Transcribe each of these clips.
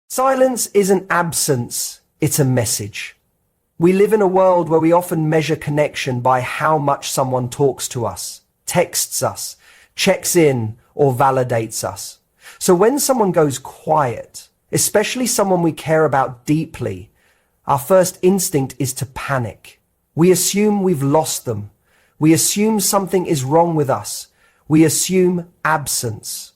Silence isn't absence, it's a message. We live in a world where we often measure connection by how much someone talks to us, texts us, checks in, or validates us. So when someone goes quiet, especially someone we care about deeply, our first instinct is to panic. We assume we've lost them. We assume something is wrong with us. We assume absence.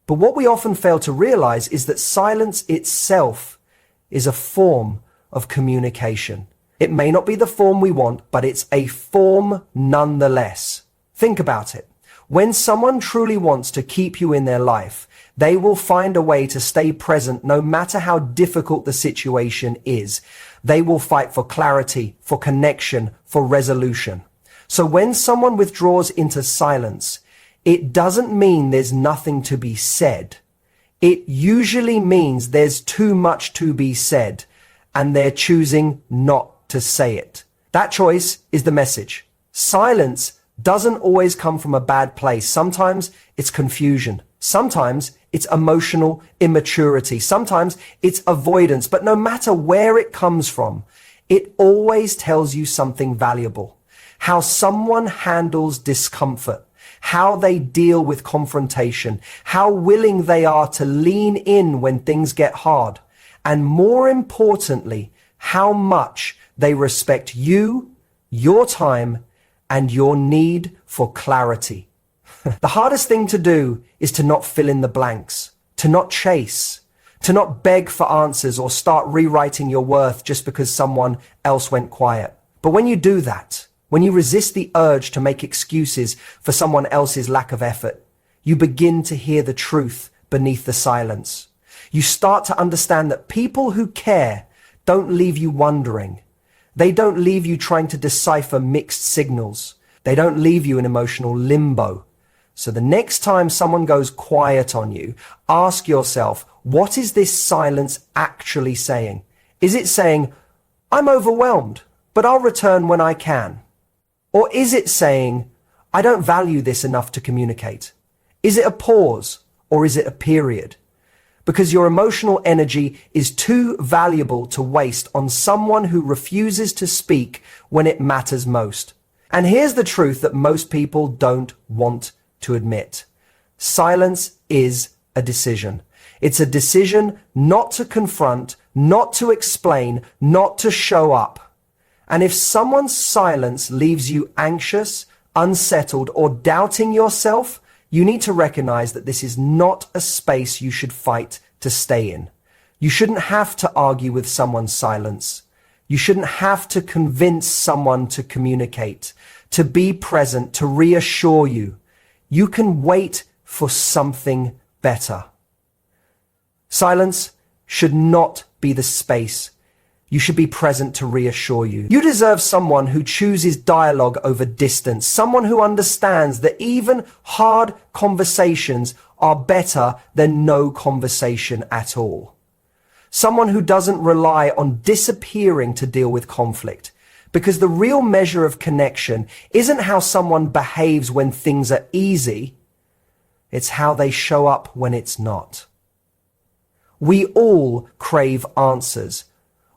But what we often fail to realize is that silence itself is a form of communication. It may not be the form we want, but it's a form nonetheless. Think about it. When someone truly wants to keep you in their life, they will find a way to stay present no matter how difficult the situation is. They will fight for clarity, for connection, for resolution. So when someone withdraws into silence, it doesn't mean there's nothing to be said. It usually means there's too much to be said, and they're choosing not to say it. That choice is the message. Silence doesn't always come from a bad place. Sometimes it's confusion. Sometimes it's emotional immaturity. Sometimes it's avoidance. But no matter where it comes from, it always tells you something valuable. How someone handles discomfort, how they deal with confrontation, how willing they are to lean in when things get hard, and more importantly, how much they respect you, your time, and your need for clarity. The hardest thing to do is to not fill in the blanks, to not chase, to not beg for answers or start rewriting your worth just because someone else went quiet. But when you do that, when you resist the urge to make excuses for someone else's lack of effort, you begin to hear the truth beneath the silence. You start to understand that people who care don't leave you wondering. They don't leave you trying to decipher mixed signals. They don't leave you in emotional limbo. So the next time someone goes quiet on you, ask yourself, what is this silence actually saying? Is it saying, I'm overwhelmed, but I'll return when I can? Or is it saying, I don't value this enough to communicate? Is it a pause or is it a period? Because your emotional energy is too valuable to waste on someone who refuses to speak when it matters most. And here's the truth that most people don't want to admit. Silence is a decision. It's a decision not to confront, not to explain, not to show up. And if someone's silence leaves you anxious, unsettled, or doubting yourself, you need to recognize that this is not a space you should fight to stay in. You shouldn't have to argue with someone's silence. You shouldn't have to convince someone to communicate, to be present, to reassure you. You can wait for something better. Silence should not be the space. You should be present to reassure you. You deserve someone who chooses dialogue over distance, someone who understands that even hard conversations are better than no conversation at all. Someone who doesn't rely on disappearing to deal with conflict, because the real measure of connection isn't how someone behaves when things are easy, it's how they show up when it's not. We all crave answers.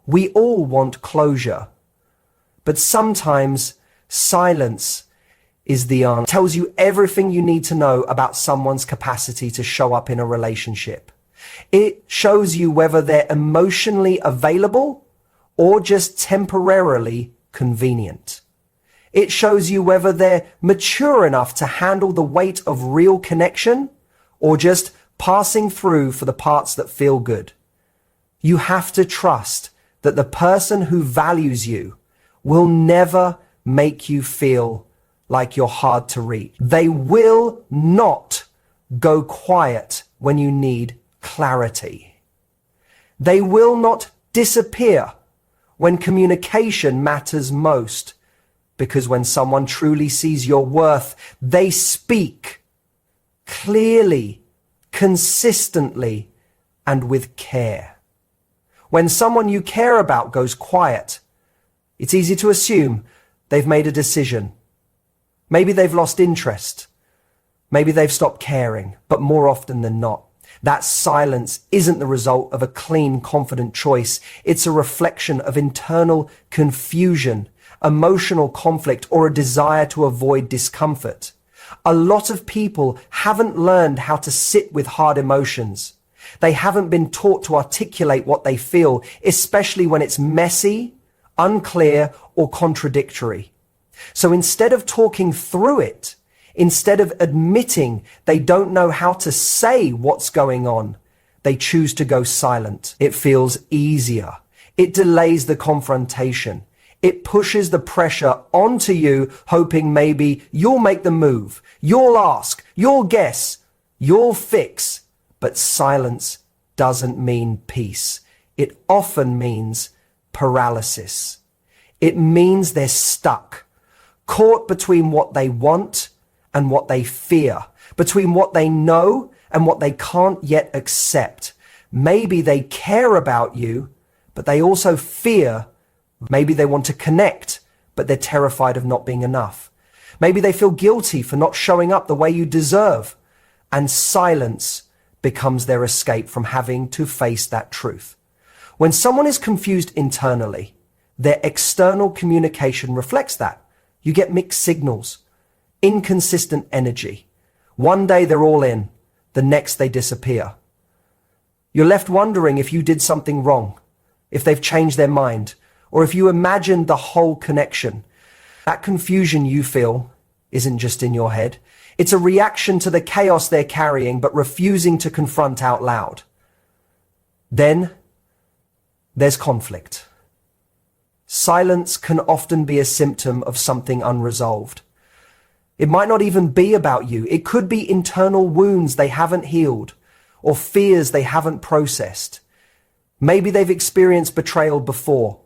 We all want closure, but sometimes silence is the answer. It tells you everything you need to know about someone's capacity to show up in a relationship. It shows you whether they're emotionally available or just temporarily convenient. It shows you whether they're mature enough to handle the weight of real connection or just passing through for the parts that feel good. You have to trust that the person who values you will never make you feel like you're hard to reach. They will not go quiet when you need clarity. They will not disappear when communication matters most, because when someone truly sees your worth, they speak clearly, consistently, and with care. When someone you care about goes quiet, it's easy to assume they've made a decision. Maybe they've lost interest. Maybe they've stopped caring, but more often than not, That silence isn't the result of a clean, confident choice. It's a reflection of internal confusion, emotional conflict, or a desire to avoid discomfort. A lot of people haven't learned how to sit with hard emotions. They haven't been taught to articulate what they feel, especially when it's messy, unclear, or contradictory. So instead of talking through it, instead of admitting they don't know how to say what's going on, they choose to go silent. It feels easier. It delays the confrontation. It pushes the pressure onto you, hoping maybe you'll make the move, you'll ask, you'll guess, you'll fix. But silence doesn't mean peace. It often means paralysis. It means they're stuck, caught between what they want and what they fear, between what they know and what they can't yet accept. Maybe they care about you, but they also fear. Maybe they want to connect, but they're terrified of not being enough. Maybe they feel guilty for not showing up the way you deserve. And silence becomes their escape from having to face that truth. When someone is confused internally, their external communication reflects that. You get mixed signals, inconsistent energy. One day they're all in, the next they disappear. You're left wondering if you did something wrong, if they've changed their mind, or if you imagined the whole connection. That confusion you feel isn't just in your head. It's a reaction to the chaos they're carrying but refusing to confront out loud. Then there's conflict. Silence can often be a symptom of something unresolved. It might not even be about you. It could be internal wounds they haven't healed or fears they haven't processed. Maybe they've experienced betrayal before,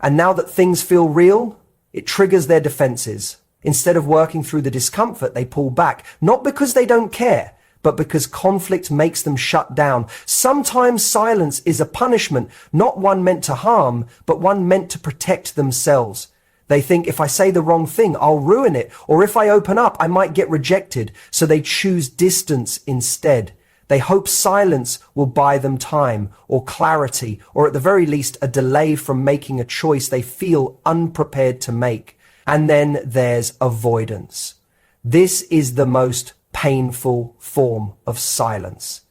and now that things feel real, it triggers their defenses. Instead of working through the discomfort, they pull back, not because they don't care, but because conflict makes them shut down. Sometimes silence is a punishment, not one meant to harm, but one meant to protect themselves. They think if I say the wrong thing, I'll ruin it, or if I open up, I might get rejected, so they choose distance instead. They hope silence will buy them time or clarity, or at the very least a delay from making a choice they feel unprepared to make. And then there's avoidance. This is the most painful form of silence,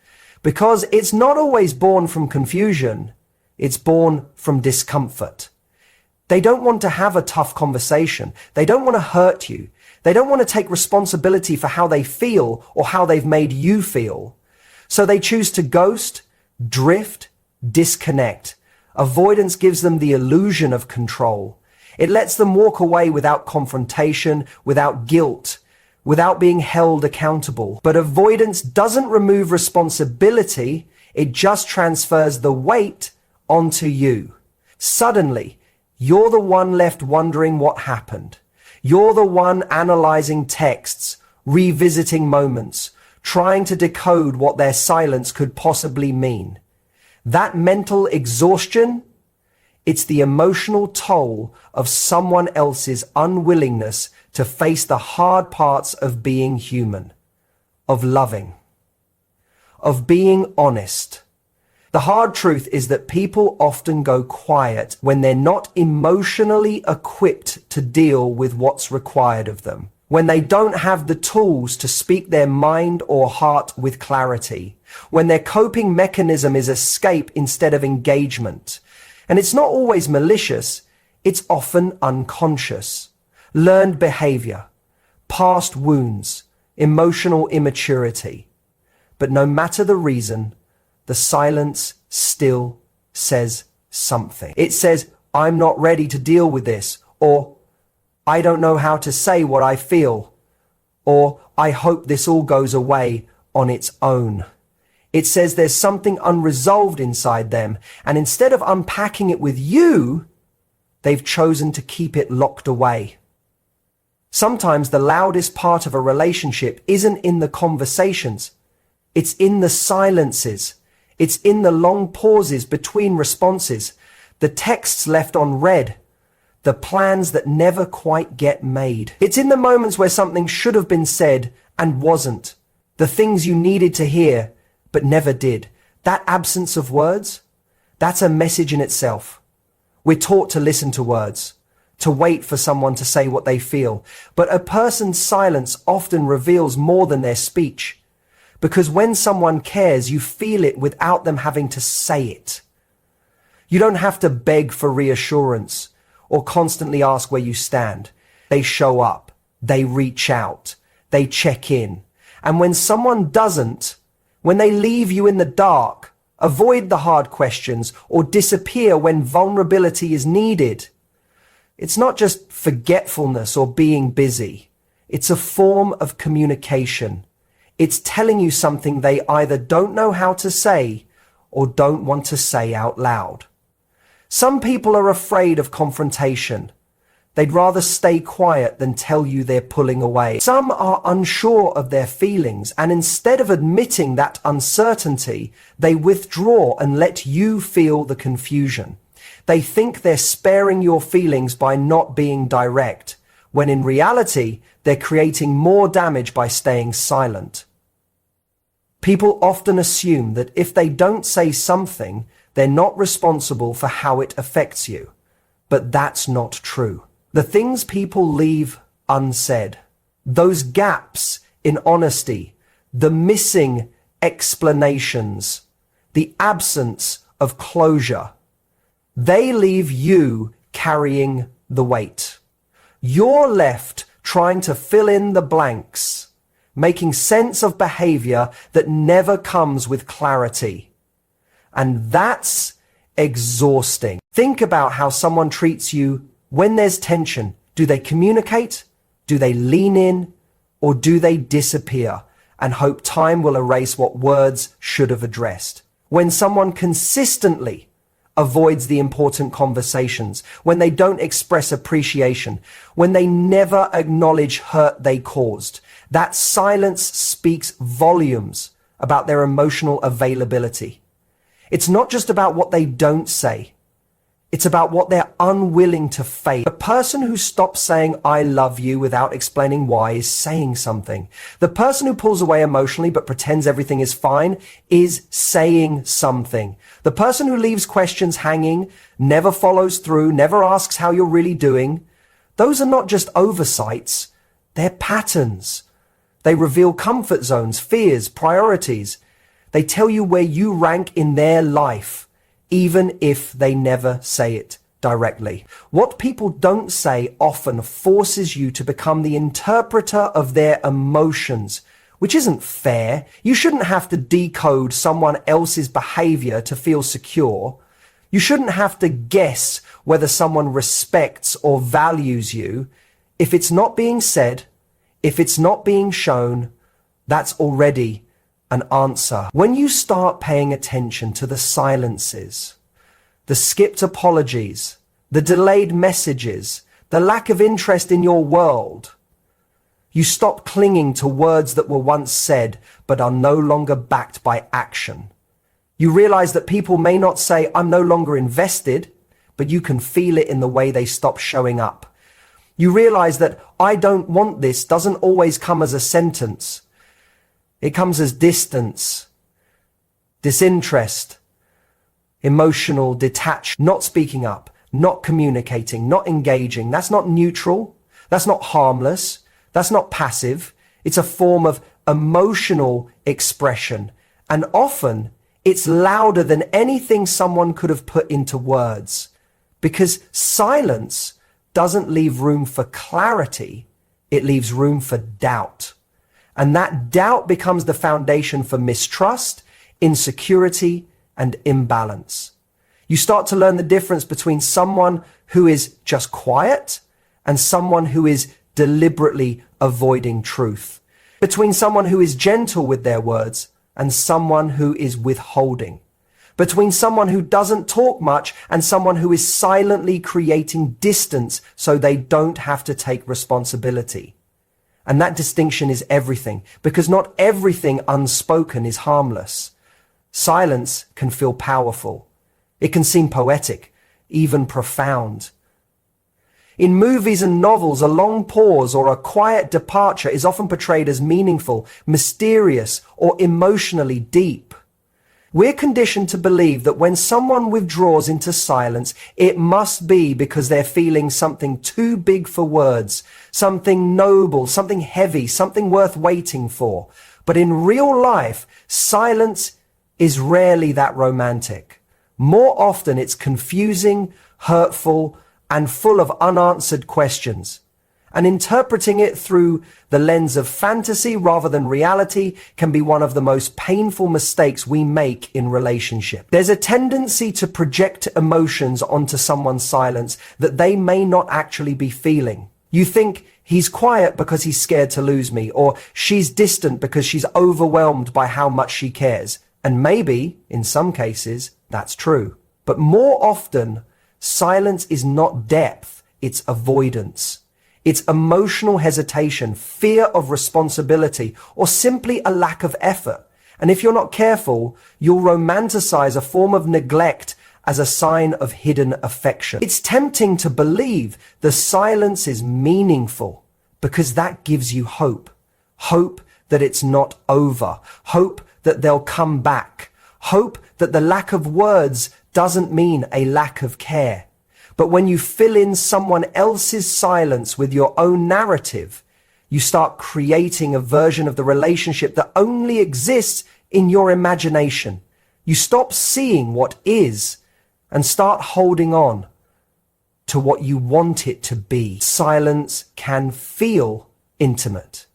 because it's not always born from confusion. It's born from discomfort. They don't want to have a tough conversation. They don't want to hurt you. They don't want to take responsibility for how they feel or how they've made you feel. So they choose to ghost, drift, disconnect. Avoidance gives them the illusion of control. It lets them walk away without confrontation, without guilt, without being held accountable. But avoidance doesn't remove responsibility. It just transfers the weight onto you. Suddenly, you're the one left wondering what happened. You're the one analyzing texts, revisiting moments, trying to decode what their silence could possibly mean. That mental exhaustion, it's the emotional toll of someone else's unwillingness to face the hard parts of being human, of loving, of being honest. The hard truth is that people often go quiet when they're not emotionally equipped to deal with what's required of them, when they don't have the tools to speak their mind or heart with clarity, when their coping mechanism is escape instead of engagement. And it's not always malicious, it's often unconscious. Learned behavior, past wounds, emotional immaturity. But no matter the reason, the silence still says something. It says, I'm not ready to deal with this, or I don't know how to say what I feel, or I hope this all goes away on its own. It says there's something unresolved inside them, and instead of unpacking it with you, they've chosen to keep it locked away. Sometimes the loudest part of a relationship isn't in the conversations. It's in the silences. It's in the long pauses between responses, the texts left unread, the plans that never quite get made. It's in the moments where something should have been said and wasn't, the things you needed to hear, but never did. That absence of words, that's a message in itself. We're taught to listen to words, to wait for someone to say what they feel. But a person's silence often reveals more than their speech. Because when someone cares, you feel it without them having to say it. You don't have to beg for reassurance or constantly ask where you stand. They show up, they reach out, they check in. And when someone doesn't, when they leave you in the dark, avoid the hard questions, or disappear when vulnerability is needed, it's not just forgetfulness or being busy. It's a form of communication. It's telling you something they either don't know how to say or don't want to say out loud. Some people are afraid of confrontation. They'd rather stay quiet than tell you they're pulling away. Some are unsure of their feelings, and instead of admitting that uncertainty, they withdraw and let you feel the confusion. They think they're sparing your feelings by not being direct, when in reality, they're creating more damage by staying silent. People often assume that if they don't say something, they're not responsible for how it affects you. But that's not true. The things people leave unsaid, those gaps in honesty, the missing explanations, the absence of closure, they leave you carrying the weight. You're left trying to fill in the blanks, making sense of behavior that never comes with clarity. And that's exhausting. Think about how someone treats you when there's tension. Do they communicate? Do they lean in? Or do they disappear and hope time will erase what words should have addressed? When someone consistently avoids the important conversations, when they don't express appreciation, when they never acknowledge hurt they caused, that silence speaks volumes about their emotional availability. It's not just about what they don't say. It's about what they're unwilling to face. The person who stops saying, "I love you" without explaining why is saying something. The person who pulls away emotionally but pretends everything is fine is saying something. The person who leaves questions hanging, never follows through, never asks how you're really doing, those are not just oversights, they're patterns. They reveal comfort zones, fears, priorities. They tell you where you rank in their life, even if they never say it directly. What people don't say often forces you to become the interpreter of their emotions, which isn't fair. You shouldn't have to decode someone else's behavior to feel secure. You shouldn't have to guess whether someone respects or values you. If it's not being said, if it's not being shown, that's already an answer. When you start paying attention to the silences, the skipped apologies, the delayed messages, the lack of interest in your world, you stop clinging to words that were once said but are no longer backed by action. You realize that people may not say, "I'm no longer invested," but you can feel it in the way they stop showing up. You realize that "I don't want this" doesn't always come as a sentence. It comes as distance, disinterest, emotional detachment, not speaking up, not communicating, not engaging. That's not neutral. That's not harmless. That's not passive. It's a form of emotional expression. And often it's louder than anything someone could have put into words, because silence doesn't leave room for clarity. It leaves room for doubt. And that doubt becomes the foundation for mistrust, insecurity, and imbalance. You start to learn the difference between someone who is just quiet and someone who is deliberately avoiding truth. Between someone who is gentle with their words and someone who is withholding. Between someone who doesn't talk much and someone who is silently creating distance so they don't have to take responsibility. And that distinction is everything, because not everything unspoken is harmless. Silence can feel powerful. It can seem poetic, even profound. In movies and novels, a long pause or a quiet departure is often portrayed as meaningful, mysterious, or emotionally deep. We're conditioned to believe that when someone withdraws into silence, it must be because they're feeling something too big for words, something noble, something heavy, something worth waiting for. But in real life, silence is rarely that romantic. More often, it's confusing, hurtful, and full of unanswered questions. And interpreting it through the lens of fantasy rather than reality can be one of the most painful mistakes we make in relationship. There's a tendency to project emotions onto someone's silence that they may not actually be feeling. You think he's quiet because he's scared to lose me, or she's distant because she's overwhelmed by how much she cares. And maybe, in some cases, that's true. But more often, silence is not depth, it's avoidance. It's emotional hesitation, fear of responsibility, or simply a lack of effort. And if you're not careful, you'll romanticize a form of neglect as a sign of hidden affection. It's tempting to believe the silence is meaningful because that gives you hope. Hope that it's not over. Hope that they'll come back. Hope that the lack of words doesn't mean a lack of care. But when you fill in someone else's silence with your own narrative, you start creating a version of the relationship that only exists in your imagination. You stop seeing what is and start holding on to what you want it to be. Silence can feel intimate,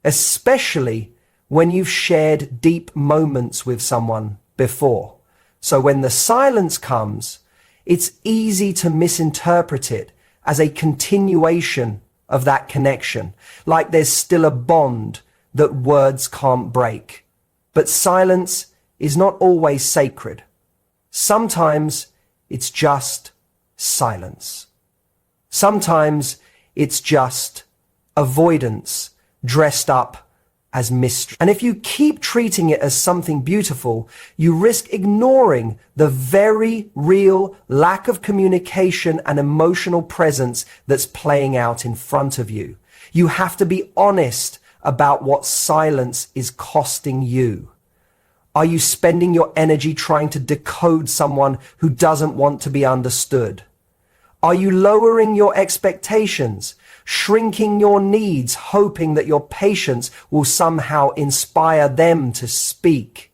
especially when you've shared deep moments with someone before. So when the silence comes, it's easy to misinterpret it as a continuation of that connection, like there's still a bond that words can't break. But silence is not always sacred. Sometimes it's just silence. Sometimes it's just avoidance dressed up as mystery. And if you keep treating it as something beautiful, you risk ignoring the very real lack of communication and emotional presence that's playing out in front of you. You have to be honest about what silence is costing you. Are you spending your energy trying to decode someone who doesn't want to be understood? Are you lowering your expectations, shrinking your needs, hoping that your patience will somehow inspire them to speak?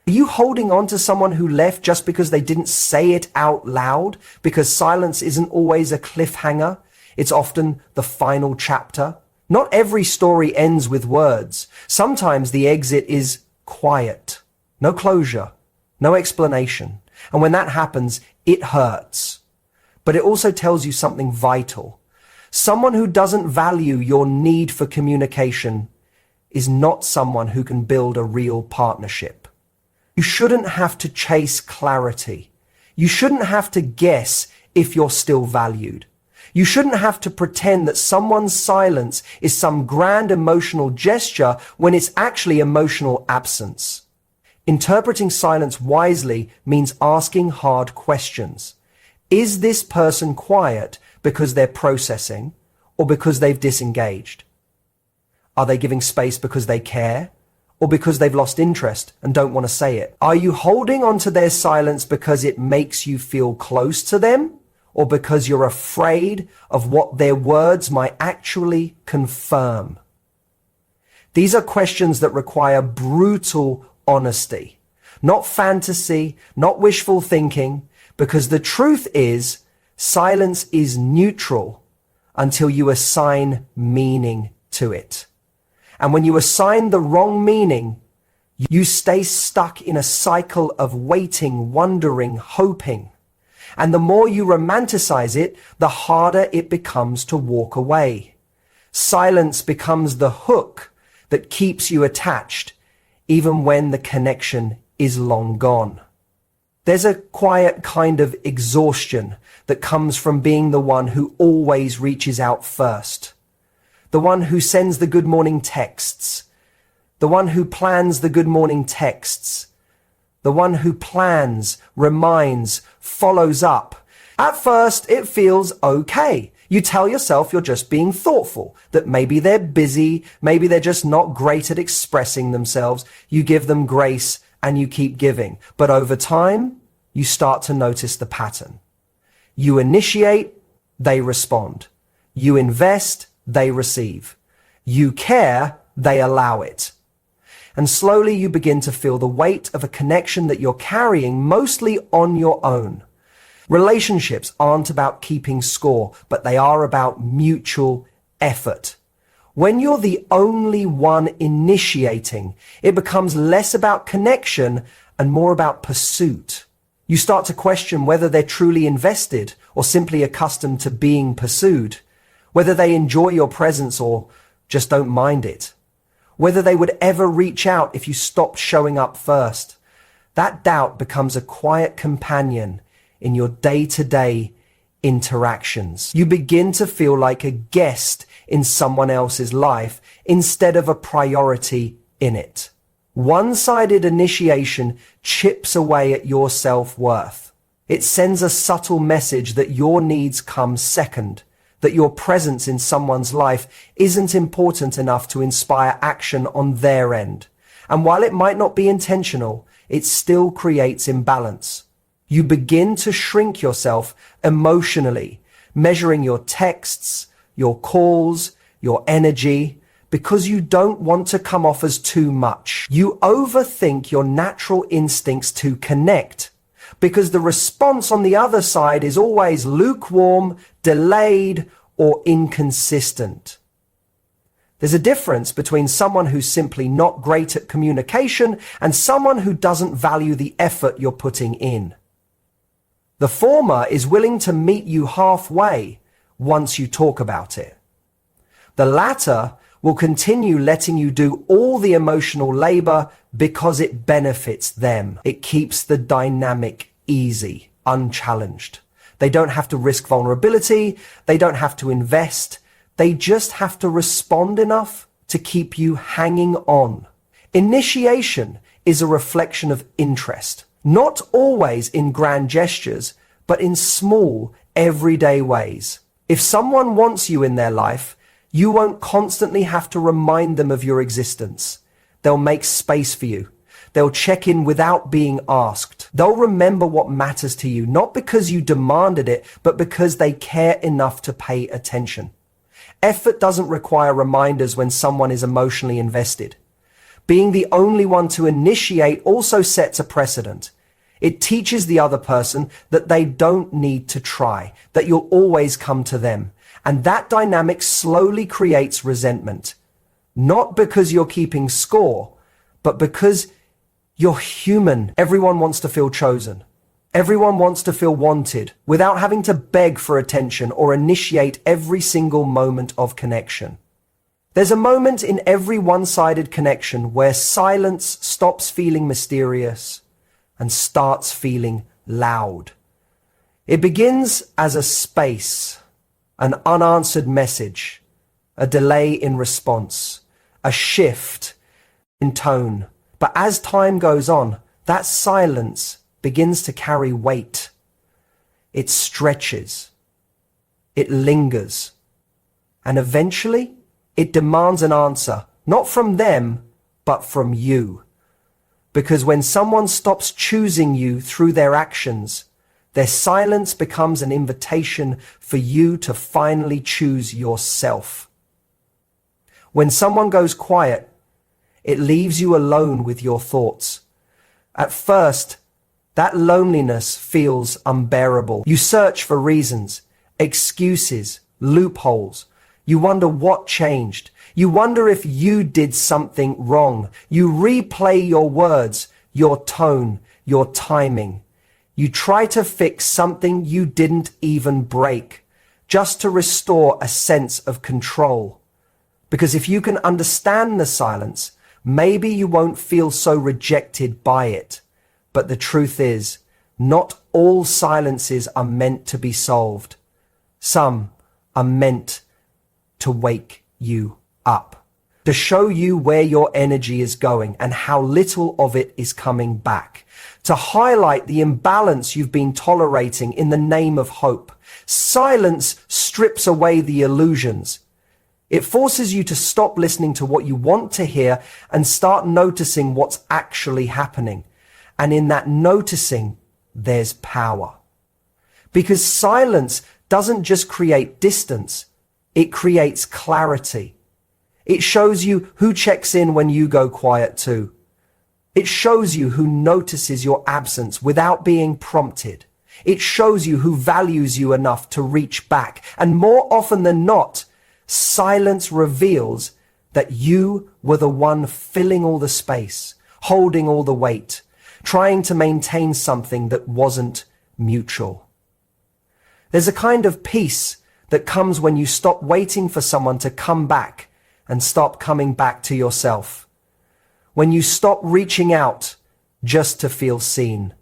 Are you holding on to someone who left just because they didn't say it out loud? Because silence isn't always a cliffhanger. It's often the final chapter. Not every story ends with words. Sometimes the exit is quiet. No closure, no explanation. And when that happens, it hurts. But it also tells you something vital. Someone who doesn't value your need for communication is not someone who can build a real partnership. You shouldn't have to chase clarity. You shouldn't have to guess if you're still valued. You shouldn't have to pretend that someone's silence is some grand emotional gesture when it's actually emotional absence. Interpreting silence wisely means asking hard questions. Is this person quiet because they're processing or because they've disengaged? Are they giving space because they care or because they've lost interest and don't want to say it? Are you holding on to their silence because it makes you feel close to them or because you're afraid of what their words might actually confirm? These are questions that require brutal honesty, not fantasy, not wishful thinking, because the truth is, silence is neutral until you assign meaning to it. And when you assign the wrong meaning, you stay stuck in a cycle of waiting, wondering, hoping. And the more you romanticize it, the harder it becomes to walk away. Silence becomes the hook that keeps you attached, even when the connection is long gone. There's a quiet kind of exhaustion that comes from being the one who always reaches out first. The one who sends the good morning texts. The one who plans the good morning texts. The one who plans, reminds, follows up. At first, it feels okay. You tell yourself you're just being thoughtful, that maybe they're busy, maybe they're just not great at expressing themselves. You give them grace and you keep giving. But over time, you start to notice the pattern. You initiate, they respond. You invest, they receive. You care, they allow it. And slowly you begin to feel the weight of a connection that you're carrying mostly on your own. Relationships aren't about keeping score, but they are about mutual effort. When you're the only one initiating, it becomes less about connection and more about pursuit. You start to question whether they're truly invested or simply accustomed to being pursued, whether they enjoy your presence or just don't mind it, whether they would ever reach out if you stopped showing up first. That doubt becomes a quiet companion in your day-to-day interactions. You begin to feel like a guest in someone else's life instead of a priority in it. One-sided initiation chips away at your self-worth. It sends a subtle message that your needs come second, that your presence in someone's life isn't important enough to inspire action on their end. And while it might not be intentional, it still creates imbalance. You begin to shrink yourself emotionally, measuring your texts, your calls, your energy, because you don't want to come off as too much. You overthink your natural instincts to connect, because the response on the other side is always lukewarm, delayed, or inconsistent. There's a difference between someone who's simply not great at communication and someone who doesn't value the effort you're putting in. The former is willing to meet you halfway once you talk about it. The latter will continue letting you do all the emotional labor because it benefits them. It keeps the dynamic easy, unchallenged. They don't have to risk vulnerability. They don't have to invest. They just have to respond enough to keep you hanging on. Initiation is a reflection of interest, not always in grand gestures, but in small, everyday ways. If someone wants you in their life, you won't constantly have to remind them of your existence. They'll make space for you. They'll check in without being asked. They'll remember what matters to you, not because you demanded it, but because they care enough to pay attention. Effort doesn't require reminders when someone is emotionally invested. Being the only one to initiate also sets a precedent. It teaches the other person that they don't need to try, that you'll always come to them. And that dynamic slowly creates resentment. Not because you're keeping score, but because you're human. Everyone wants to feel chosen. Everyone wants to feel wanted without having to beg for attention or initiate every single moment of connection. There's a moment in every one-sided connection where silence stops feeling mysterious and starts feeling loud. It begins as a space, an unanswered message, a delay in response, a shift in tone. But as time goes on, that silence begins to carry weight. It stretches. It lingers. And eventually, it demands an answer, not from them, but from you. Because when someone stops choosing you through their actions, their silence becomes an invitation for you to finally choose yourself. When someone goes quiet, it leaves you alone with your thoughts. At first, that loneliness feels unbearable. You search for reasons, excuses, loopholes. You wonder what changed. You wonder if you did something wrong. You replay your words, your tone, your timing. You try to fix something you didn't even break, just to restore a sense of control. Because if you can understand the silence, maybe you won't feel so rejected by it. But the truth is, not all silences are meant to be solved. Some are meant to wake you up, to show you where your energy is going and how little of it is coming back, to highlight the imbalance you've been tolerating in the name of hope. Silence strips away the illusions. It forces you to stop listening to what you want to hear and start noticing what's actually happening. And in that noticing, there's power. Because silence doesn't just create distance, it creates clarity. It shows you who checks in when you go quiet too. It shows you who notices your absence without being prompted. It shows you who values you enough to reach back. And more often than not, silence reveals that you were the one filling all the space, holding all the weight, trying to maintain something that wasn't mutual. There's a kind of peace that comes when you stop waiting for someone to come back and stop coming back to yourself. When you stop reaching out just to feel seen.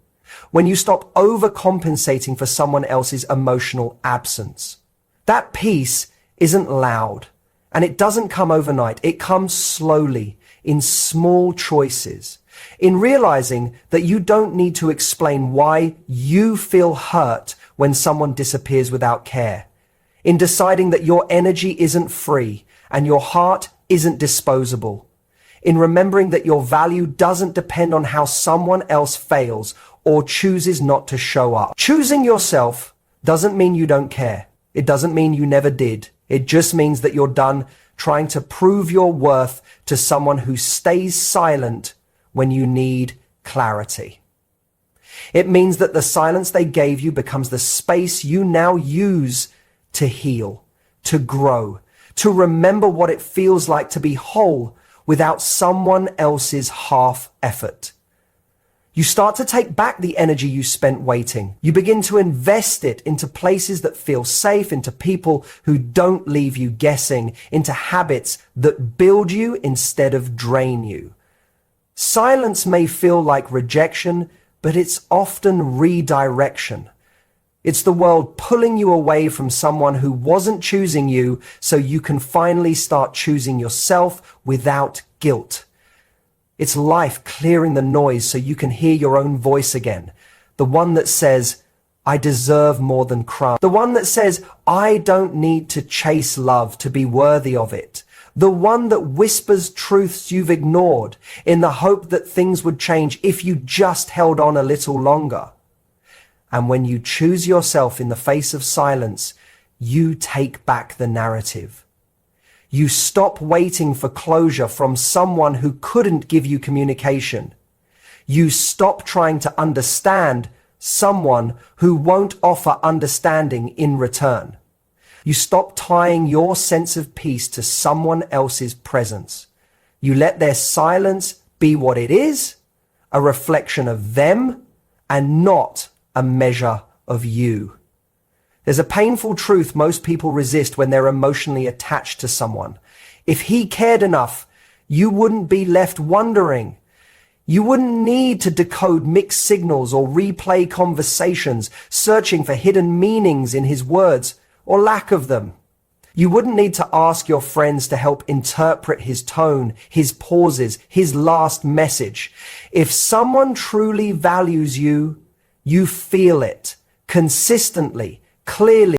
When you stop overcompensating for someone else's emotional absence. That peace isn't loud, and it doesn't come overnight. It comes slowly, in small choices, in realizing that you don't need to explain why you feel hurt when someone disappears without care, in deciding that your energy isn't free and your heart isn't disposable, in remembering that your value doesn't depend on how someone else fails or chooses not to show up. Choosing yourself doesn't mean you don't care. It doesn't mean you never did. It just means that you're done trying to prove your worth to someone who stays silent when you need clarity. It means that the silence they gave you becomes the space you now use to heal, to grow, to remember what it feels like to be whole without someone else's half effort. You start to take back the energy you spent waiting. You begin to invest it into places that feel safe, into people who don't leave you guessing, into habits that build you instead of drain you. Silence may feel like rejection, but it's often redirection. It's the world pulling you away from someone who wasn't choosing you so you can finally start choosing yourself without guilt. It's life clearing the noise so you can hear your own voice again. The one that says, I deserve more than crumbs. The one that says, I don't need to chase love to be worthy of it. The one that whispers truths you've ignored in the hope that things would change if you just held on a little longer. And when you choose yourself in the face of silence, you take back the narrative. You stop waiting for closure from someone who couldn't give you communication. You stop trying to understand someone who won't offer understanding in return. You stop tying your sense of peace to someone else's presence. You let their silence be what it is, a reflection of them, and not a measure of you. There's a painful truth most people resist when they're emotionally attached to someone. If he cared enough, you wouldn't be left wondering. You wouldn't need to decode mixed signals or replay conversations, searching for hidden meanings in his words or lack of them. You wouldn't need to ask your friends to help interpret his tone, his pauses, his last message. If someone truly values you, you feel it consistently, clearly.